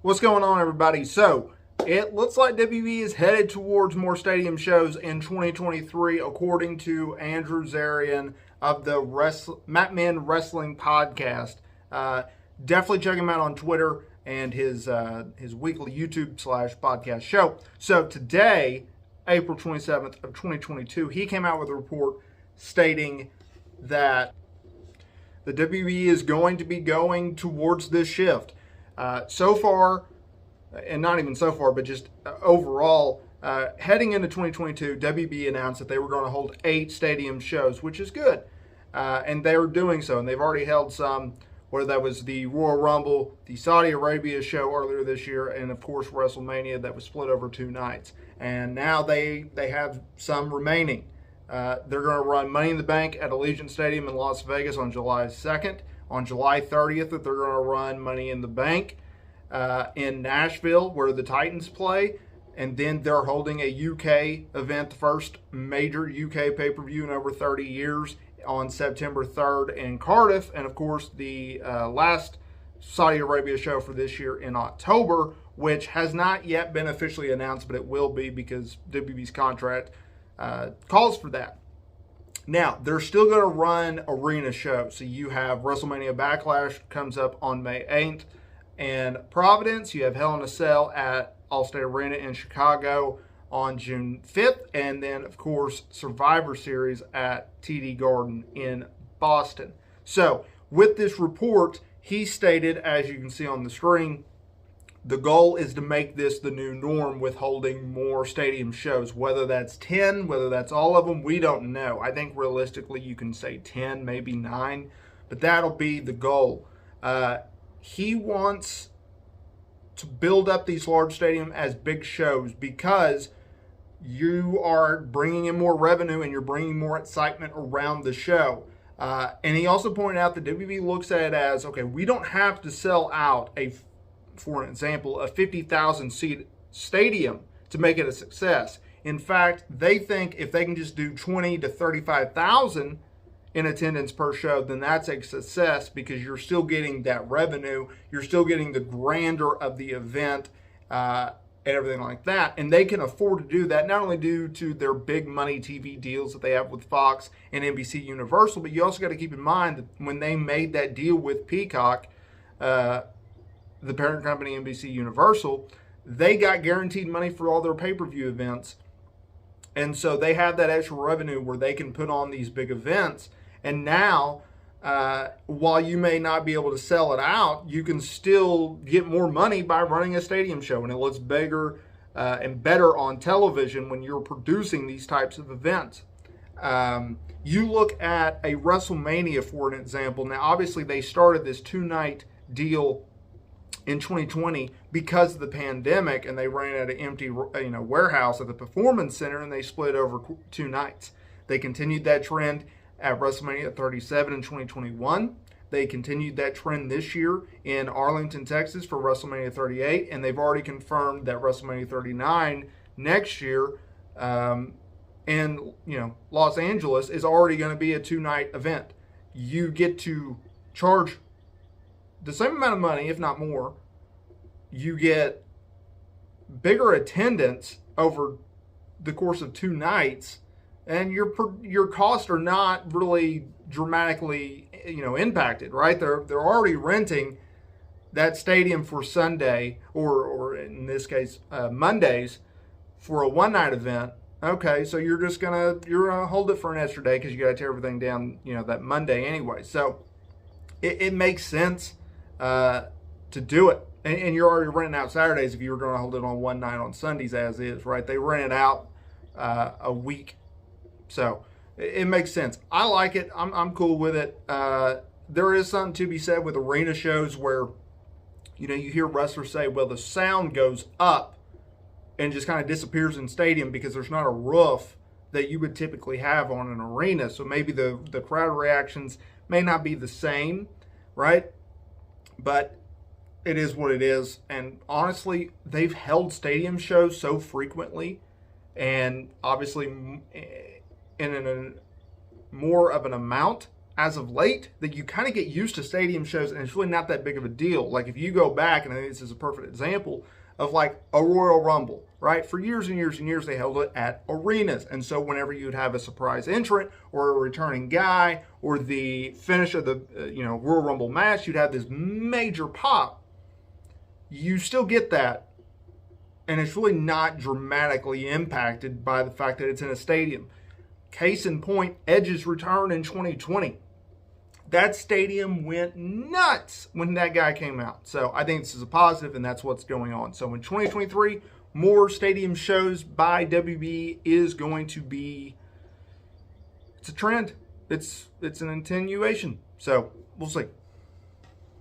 What's going on, everybody? So, it looks like WB is headed towards more stadium shows in 2023, according to Andrew Zarian of the Mattman Wrestling Podcast. Definitely check him out on Twitter and his weekly YouTube/podcast show. So today, April 27th of 2022, he came out with a report stating that the WB is going to be going towards this shift. So far, and not even so far, but just overall, heading into 2022, WB announced that they were going to hold 8 stadium shows, which is good. And they were doing so, and they've already held some, whether that was the Royal Rumble, the Saudi Arabia show earlier this year, and of course WrestleMania that was split over 2 nights. And now they have some remaining. They're going to run Money in the Bank at Allegiant Stadium in Las Vegas on July 2nd. On July 30th, that they're going to run Money in the Bank in Nashville, where the Titans play. And then they're holding a UK event, the first major UK pay-per-view in over 30 years, on September 3rd in Cardiff. And, of course, the last Saudi Arabia show for this year in October, which has not yet been officially announced, but it will be because WB's contract calls for that. Now, they're still going to run arena shows. So you have WrestleMania Backlash comes up on May 8th. And Providence, you have Hell in a Cell at Allstate Arena in Chicago on June 5th. And then, of course, Survivor Series at TD Garden in Boston. So, with this report, he stated, as you can see on the screen, the goal is to make this the new norm with holding more stadium shows. Whether that's 10, whether that's all of them, we don't know. I think realistically you can say 10, maybe 9, but that'll be the goal. He wants to build up these large stadiums as big shows because you are bringing in more revenue and you're bringing more excitement around the show. And he also pointed out that WB looks at it as, okay, we don't have to sell out for an example, a 50,000 seat stadium to make it a success. In fact, they think if they can just do 20 to 35,000 in attendance per show, then that's a success because you're still getting that revenue, you're still getting the grandeur of the event and everything like that. And they can afford to do that, not only due to their big money TV deals that they have with Fox and NBC Universal, but you also got to keep in mind that when they made that deal with Peacock, the parent company NBC Universal, they got guaranteed money for all their pay-per-view events. And so they have that extra revenue where they can put on these big events. And now, while you may not be able to sell it out, you can still get more money by running a stadium show. And it looks bigger and better on television when you're producing these types of events. You look at a WrestleMania, for an example. Now, obviously, they started this 2-night deal in 2020 because of the pandemic, and they ran at an empty warehouse at the Performance Center, and they split over 2 nights. They continued that trend at WrestleMania 37 in 2021. They continued that trend this year in Arlington, Texas for WrestleMania 38, and they've already confirmed that WrestleMania 39 next year in Los Angeles is already going to be a 2-night event. You get to charge the same amount of money, if not more. You get bigger attendance over the course of 2 nights, and your costs are not really dramatically impacted, right? They're already renting that stadium for Sunday or in this case Mondays for a 1-night event. Okay, so you're gonna hold it for an extra day because you got to tear everything down that Monday anyway. So it makes sense to do it. And you're already renting out Saturdays if you were going to hold it on 1 night on Sundays as is, right? They rent it out a week. So it makes sense. I like it. I'm cool with it. There is something to be said with arena shows where, you hear wrestlers say, well, the sound goes up and just kind of disappears in stadium because there's not a roof that you would typically have on an arena. So maybe the crowd reactions may not be the same, right? But it is what it is. And honestly, they've held stadium shows so frequently and obviously in more of an amount as of late that you kind of get used to stadium shows and it's really not that big of a deal. Like if you go back, and I think this is a perfect example of like a Royal Rumble, right? For years and years and years, they held it at arenas. And so whenever you'd have a surprise entrant or a returning guy or the finish of the Royal Rumble match, you'd have this major pop. You still get that. And it's really not dramatically impacted by the fact that it's in a stadium. Case in point, Edge's return in 2020. That stadium went nuts when that guy came out. So I think this is a positive, and that's what's going on. So in 2023, more stadium shows by WB is going to be, it's a trend. It's an continuation. So we'll see.